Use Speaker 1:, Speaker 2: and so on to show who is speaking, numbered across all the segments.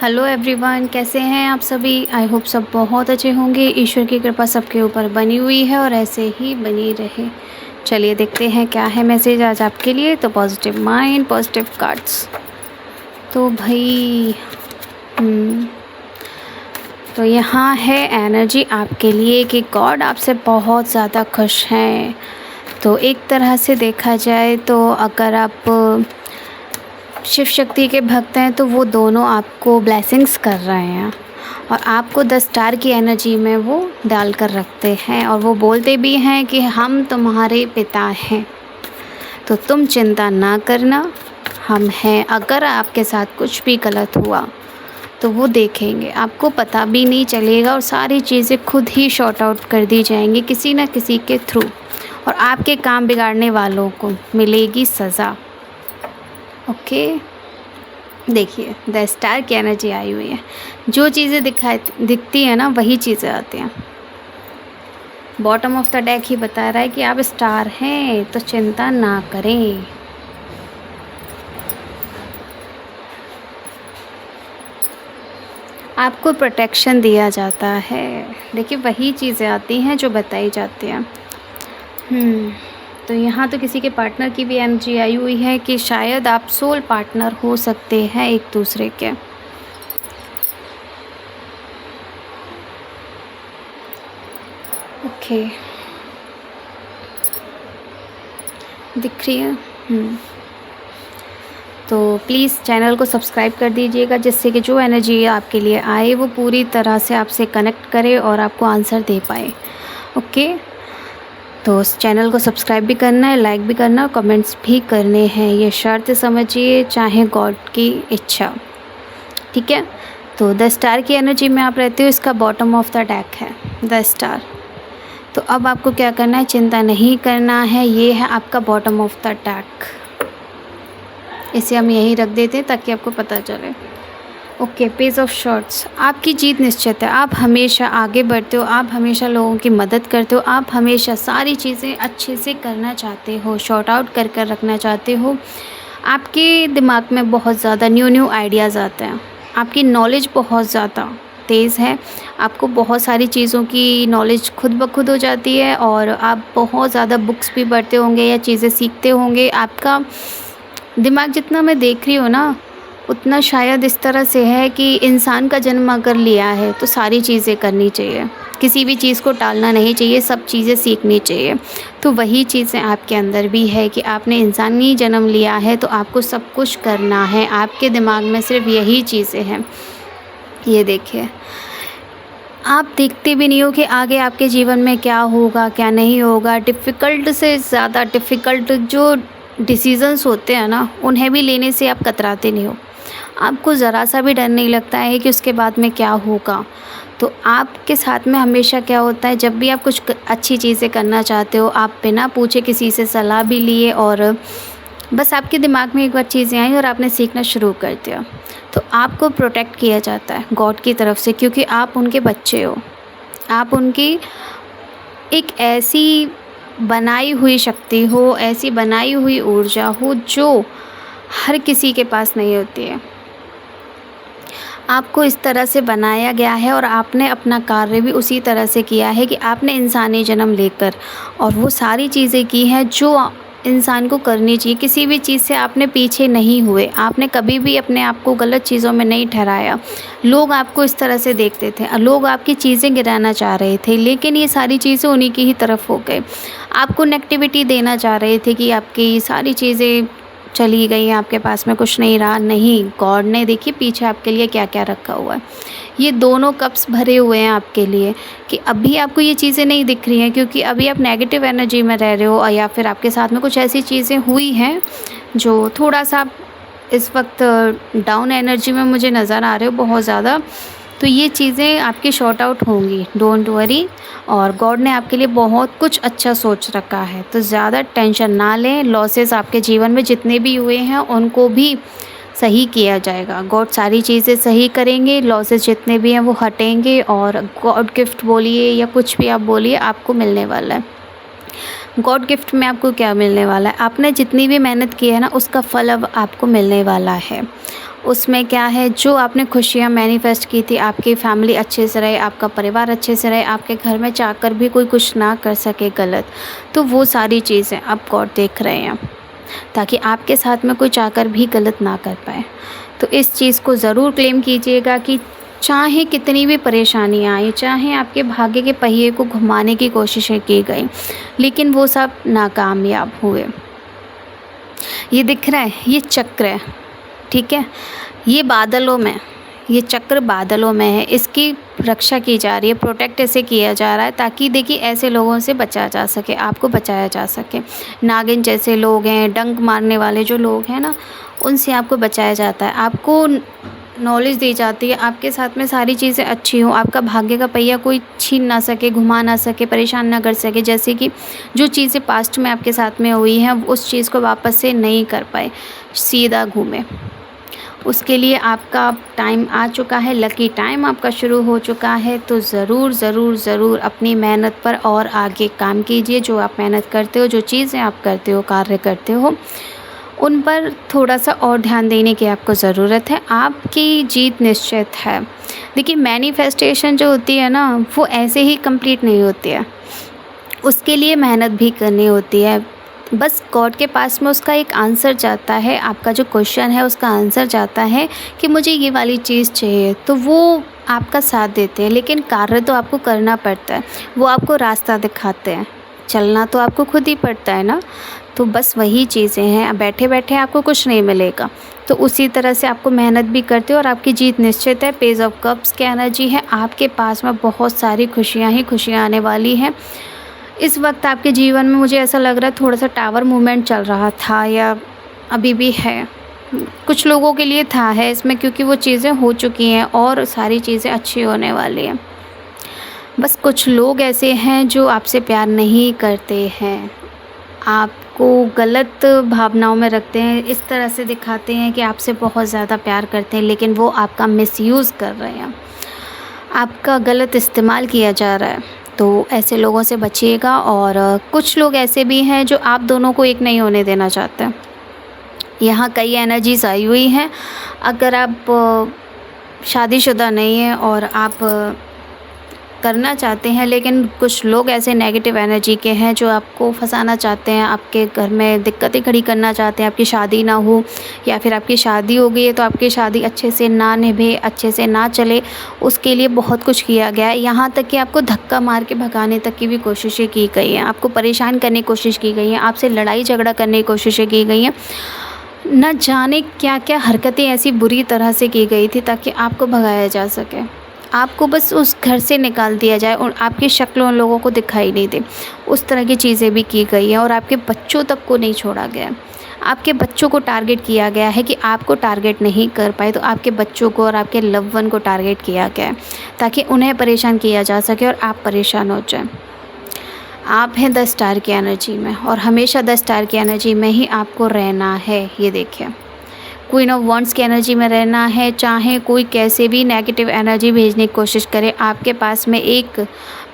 Speaker 1: Hello everyone, कैसे हैं आप सभी। आई होप सब बहुत अच्छे होंगे। ईश्वर की कृपा सबके ऊपर बनी हुई है और ऐसे ही बनी रहे। चलिए देखते हैं क्या है मैसेज आज आपके लिए। तो पॉजिटिव माइंड, पॉजिटिव कार्ड्स। तो भाई तो यहाँ है एनर्जी आपके लिए कि गॉड आपसे बहुत ज़्यादा खुश हैं। तो एक तरह से देखा जाए तो अगर आप शिव शक्ति के भक्त हैं तो वो दोनों आपको ब्लेसिंग्स कर रहे हैं और आपको 10 स्टार की एनर्जी में वो डाल कर रखते हैं और वो बोलते भी हैं कि हम तुम्हारे पिता हैं, तो तुम चिंता ना करना, हम हैं। अगर आपके साथ कुछ भी गलत हुआ तो वो देखेंगे, आपको पता भी नहीं चलेगा और सारी चीज़ें खुद ही शॉर्ट आउट कर दी जाएंगी किसी न किसी के थ्रू, और आपके काम बिगाड़ने वालों को मिलेगी सज़ा। ओके, देखिए 10 स्टार की एनर्जी आई हुई है। जो चीज़ें दिखती है ना वही चीज़ें आती हैं। बॉटम ऑफ द डेक ही बता रहा है कि आप स्टार हैं तो चिंता ना करें। आपको प्रोटेक्शन दिया जाता है। देखिए वही चीज़ें आती हैं जो बताई जाती हैं। तो यहाँ तो किसी के पार्टनर की भी एनर्जी आई हुई है कि शायद आप सोल पार्टनर हो सकते हैं एक दूसरे के। ओके, दिख रही है। तो प्लीज़ चैनल को सब्सक्राइब कर दीजिएगा जिससे कि जो एनर्जी आपके लिए आए वो पूरी तरह से आपसे कनेक्ट करे और आपको आंसर दे पाए। ओके, तो उस चैनल को सब्सक्राइब भी करना है, लाइक भी करना और कमेंट्स भी करने हैं। ये शर्त समझिए, चाहे गॉड की इच्छा। ठीक है, तो 10 स्टार की एनर्जी में आप रहते हो। इसका बॉटम ऑफ द डेक है 10 स्टार। तो अब आपको क्या करना है, चिंता नहीं करना है। ये है आपका बॉटम ऑफ द डेक। इसे हम यहीं रख देते हैं ताकि आपको पता चले। Okay, page of shorts. आपकी जीत निश्चित है। आप हमेशा आगे बढ़ते हो, आप हमेशा लोगों की मदद करते हो, आप हमेशा सारी चीज़ें अच्छे से करना चाहते हो, शॉर्ट आउट कर कर रखना चाहते हो। आपके दिमाग में बहुत ज़्यादा न्यू आइडियाज़ आते हैं। आपकी नॉलेज बहुत ज़्यादा तेज़ है। आपको बहुत सारी चीज़ों की नॉलेज खुद ब खुद हो जाती है और आप बहुत ज़्यादा बुक्स भी पढ़ते होंगे या चीज़ें सीखते होंगे। आपका दिमाग जितना मैं देख रही हूँ ना उतना शायद इस तरह से है कि इंसान का जन्म अगर लिया है तो सारी चीज़ें करनी चाहिए, किसी भी चीज़ को टालना नहीं चाहिए, सब चीज़ें सीखनी चाहिए। तो वही चीज़ें आपके अंदर भी है कि आपने इंसानी जन्म लिया है तो आपको सब कुछ करना है। आपके दिमाग में सिर्फ यही चीज़ें हैं। ये देखिए, आप देखते भी नहीं हो कि आगे आपके जीवन में क्या होगा क्या नहीं होगा। डिफ़िकल्ट से ज़्यादा डिफ़िकल्ट जो डिसीजंस होते हैं ना उन्हें भी लेने से आप कतराते नहीं हो। आपको ज़रा सा भी डर नहीं लगता है कि उसके बाद में क्या होगा। तो आपके साथ में हमेशा क्या होता है, जब भी आप कुछ अच्छी चीज़ें करना चाहते हो आप बिना पूछे किसी से सलाह भी लिए और बस आपके दिमाग में एक बार चीज़ें आई और आपने सीखना शुरू कर दिया, तो आपको प्रोटेक्ट किया जाता है गॉड की तरफ से, क्योंकि आप उनके बच्चे हो। आप उनकी एक ऐसी बनाई हुई शक्ति हो, ऐसी बनाई हुई ऊर्जा हो जो हर किसी के पास नहीं होती है। आपको इस तरह से बनाया गया है और आपने अपना कार्य भी उसी तरह से किया है कि आपने इंसानी जन्म लेकर और वो सारी चीज़ें की हैं जो इंसान को करनी चाहिए। किसी भी चीज़ से आपने पीछे नहीं हुए, आपने कभी भी अपने आप को गलत चीज़ों में नहीं ठहराया। लोग आपको इस तरह से देखते थे, लोग आपकी चीज़ें गिराना चाह रहे थे, लेकिन ये सारी चीज़ें उन्हीं की ही तरफ हो गए। आपको नेगेटिविटी देना चाह रहे थे कि आपकी सारी चीज़ें चली गई, आपके पास में कुछ नहीं रहा। नहीं, गॉड ने देखिए पीछे आपके लिए क्या क्या रखा हुआ है। ये दोनों कप्स भरे हुए हैं आपके लिए कि अभी आपको ये चीज़ें नहीं दिख रही हैं क्योंकि अभी आप नेगेटिव एनर्जी में रह रहे हो या फिर आपके साथ में कुछ ऐसी चीज़ें हुई हैं जो थोड़ा सा इस वक्त डाउन एनर्जी में मुझे नज़र आ रहे हो बहुत ज़्यादा। तो ये चीज़ें आपकी शॉर्ट आउट होंगी, डोंट वरी। और गॉड ने आपके लिए बहुत कुछ अच्छा सोच रखा है, तो ज़्यादा टेंशन ना लें। लॉसेस आपके जीवन में जितने भी हुए हैं उनको भी सही किया जाएगा। गॉड सारी चीज़ें सही करेंगे, लॉसेस जितने भी हैं वो हटेंगे और गॉड गिफ्ट बोलिए या कुछ भी आप बोलिए आपको मिलने वाला है। गॉड गिफ्ट में आपको क्या मिलने वाला है, आपने जितनी भी मेहनत की है ना उसका फल अब आपको मिलने वाला है। उसमें क्या है, जो आपने खुशियाँ मैनिफेस्ट की थी, आपकी फैमिली अच्छे से रहे, आपका परिवार अच्छे से रहे, आपके घर में चाहकर भी कोई कुछ ना कर सके गलत, तो वो सारी चीज़ें अब गॉड देख रहे हैं, ताकि आपके साथ में कोई चाहकर भी गलत ना कर पाए। तो इस चीज़ को ज़रूर क्लेम कीजिएगा कि चाहे कितनी भी परेशानियाँ आए, चाहे आपके भाग्य के पहिए को घुमाने की कोशिशें की गई, लेकिन वो सब नाकामयाब हुए। ये दिख रहा है, ये चक्र है, ठीक है, ये बादलों में, ये चक्र बादलों में है, इसकी रक्षा की जा रही है, प्रोटेक्ट ऐसे किया जा रहा है, ताकि देखिए ऐसे लोगों से बचा जा सके, आपको बचाया जा सके। नागिन जैसे लोग हैं, डंक मारने वाले जो लोग हैं ना, उनसे आपको बचाया जाता है, आपको नॉलेज दी जाती है, आपके साथ में सारी चीज़ें अच्छी हों, आपका भाग्य का पहिया कोई छीन ना सके, घुमा ना सके, परेशान ना कर सके। जैसे कि जो चीज़ें पास्ट में आपके साथ में हुई हैं, उस चीज़ को वापस से नहीं कर पाए, सीधा घूमे। उसके लिए आपका टाइम आ चुका है, लकी टाइम आपका शुरू हो चुका है। तो ज़रूर ज़रूर ज़रूर अपनी मेहनत पर और आगे काम कीजिए। जो आप मेहनत करते हो, जो चीज़ें आप करते हो, कार्य करते हो, उन पर थोड़ा सा और ध्यान देने की आपको ज़रूरत है। आपकी जीत निश्चित है। देखिए मैनिफेस्टेशन जो होती है ना, वो ऐसे ही कंप्लीट नहीं होती है, उसके लिए मेहनत भी करनी होती है। बस गॉड के पास में उसका एक आंसर जाता है, आपका जो क्वेश्चन है उसका आंसर जाता है कि मुझे ये वाली चीज़ चाहिए, तो वो आपका साथ देते हैं। लेकिन कार्य तो आपको करना पड़ता है, वो आपको रास्ता दिखाते हैं, चलना तो आपको खुद ही पड़ता है ना। तो बस वही चीज़ें हैं, बैठे बैठे आपको कुछ नहीं मिलेगा, तो उसी तरह से आपको मेहनत भी करते हो और आपकी जीत निश्चित है। पेज ऑफ कप्स की एनर्जी है, आपके पास में बहुत सारी खुशियाँ ही खुशियाँ आने वाली हैं। इस वक्त आपके जीवन में मुझे ऐसा लग रहा है थोड़ा सा टावर मूवमेंट चल रहा था, या अभी भी है, कुछ लोगों के लिए था है इसमें, क्योंकि वो चीज़ें हो चुकी हैं और सारी चीज़ें अच्छी होने वाली हैं। बस कुछ लोग ऐसे हैं जो आपसे प्यार नहीं करते हैं, आपको गलत भावनाओं में रखते हैं, इस तरह से दिखाते हैं कि आपसे बहुत ज़्यादा प्यार करते हैं, लेकिन वो आपका मिसयूज़ कर रहे हैं, आपका गलत इस्तेमाल किया जा रहा है। तो ऐसे लोगों से बचिएगा। और कुछ लोग ऐसे भी हैं जो आप दोनों को एक नहीं होने देना चाहते हैं। यहाँ कई एनर्जीज आई हुई हैं। अगर आप शादीशुदा नहीं हैं और आप करना चाहते हैं, लेकिन कुछ लोग ऐसे नेगेटिव एनर्जी के हैं जो आपको फंसाना चाहते हैं, आपके घर में दिक्कतें खड़ी करना चाहते हैं, आपकी शादी ना हो, या फिर आपकी शादी हो गई है तो आपकी शादी अच्छे से ना निभे, अच्छे से ना चले, उसके लिए बहुत कुछ किया गया है। यहाँ तक कि आपको धक्का मार के भगाने तक की भी कोशिशें की गई हैं, आपको परेशान करने की कोशिश की गई हैं, आपसे लड़ाई झगड़ा करने की कोशिशें की गई हैं। न जाने क्या क्या हरकतें ऐसी बुरी तरह से की गई थी ताकि आपको भगाया जा सके, आपको बस उस घर से निकाल दिया जाए और आपकी शक्ल उन लोगों को दिखाई नहीं दे। उस तरह की चीज़ें भी की गई हैं और आपके बच्चों तक को नहीं छोड़ा गया। आपके बच्चों को टारगेट किया गया है कि आपको टारगेट नहीं कर पाए तो आपके बच्चों को और आपके लव वन को टारगेट किया गया है, ताकि उन्हें परेशान किया जा सके और आप परेशान हो जाएं। आप हैं 10 स्टार की एनर्जी में और हमेशा 10 स्टार की एनर्जी में ही आपको रहना है। ये देखिए, क्वीन ऑफ वॉन्ड्स की एनर्जी में रहना है। चाहे कोई कैसे भी नेगेटिव एनर्जी भेजने की कोशिश करे, आपके पास में एक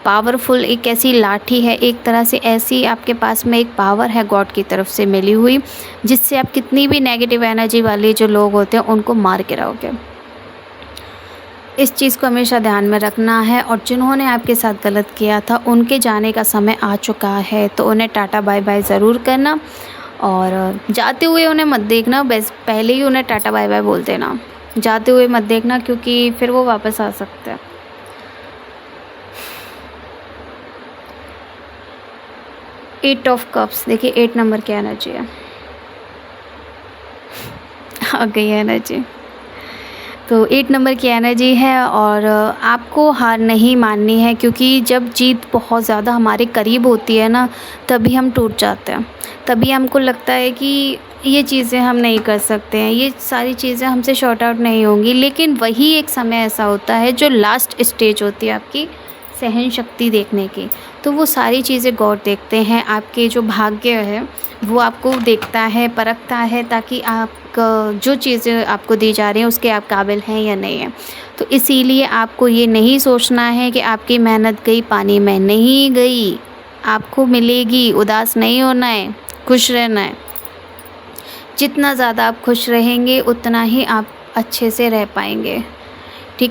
Speaker 1: पावरफुल एक ऐसी लाठी है, एक तरह से ऐसी आपके पास में एक पावर है गॉड की तरफ से मिली हुई, जिससे आप कितनी भी नेगेटिव एनर्जी वाले जो लोग होते हैं उनको मार के रहोगे। इस चीज़ को हमेशा ध्यान में रखना है। और जिन्होंने आपके साथ गलत किया था उनके जाने का समय आ चुका है, तो उन्हें टाटा बाय बाय ज़रूर करना। और जाते हुए उन्हें मत देखना, बस पहले ही उन्हें टाटा बाय बाय बोल देना, जाते हुए मत देखना, क्योंकि फिर वो वापस आ सकते हैं। 8 ऑफ कप्स, देखिए 8 नंबर की एनर्जी है, आ गई है एनर्जी। तो 8 नंबर की एनर्जी है और आपको हार नहीं माननी है, क्योंकि जब जीत बहुत ज़्यादा हमारे करीब होती है ना, तभी हम टूट जाते हैं, तभी हमको लगता है कि ये चीज़ें हम नहीं कर सकते हैं, ये सारी चीज़ें हमसे शॉर्ट आउट नहीं होंगी। लेकिन वही एक समय ऐसा होता है जो लास्ट स्टेज होती है आपकी सहन शक्ति देखने की, तो वो सारी चीज़ें गॉड देखते हैं। आपके जो भाग्य है वो आपको देखता है, परखता है, ताकि आप जो चीज़ें आपको दी जा रही हैं उसके आप काबिल हैं या नहीं हैं। तो इसीलिए आपको ये नहीं सोचना है कि आपकी मेहनत गई पानी में, नहीं गई, आपको मिलेगी। उदास नहीं होना है, खुश रहना है। जितना ज़्यादा आप खुश रहेंगे उतना ही आप अच्छे से रह पाएंगे।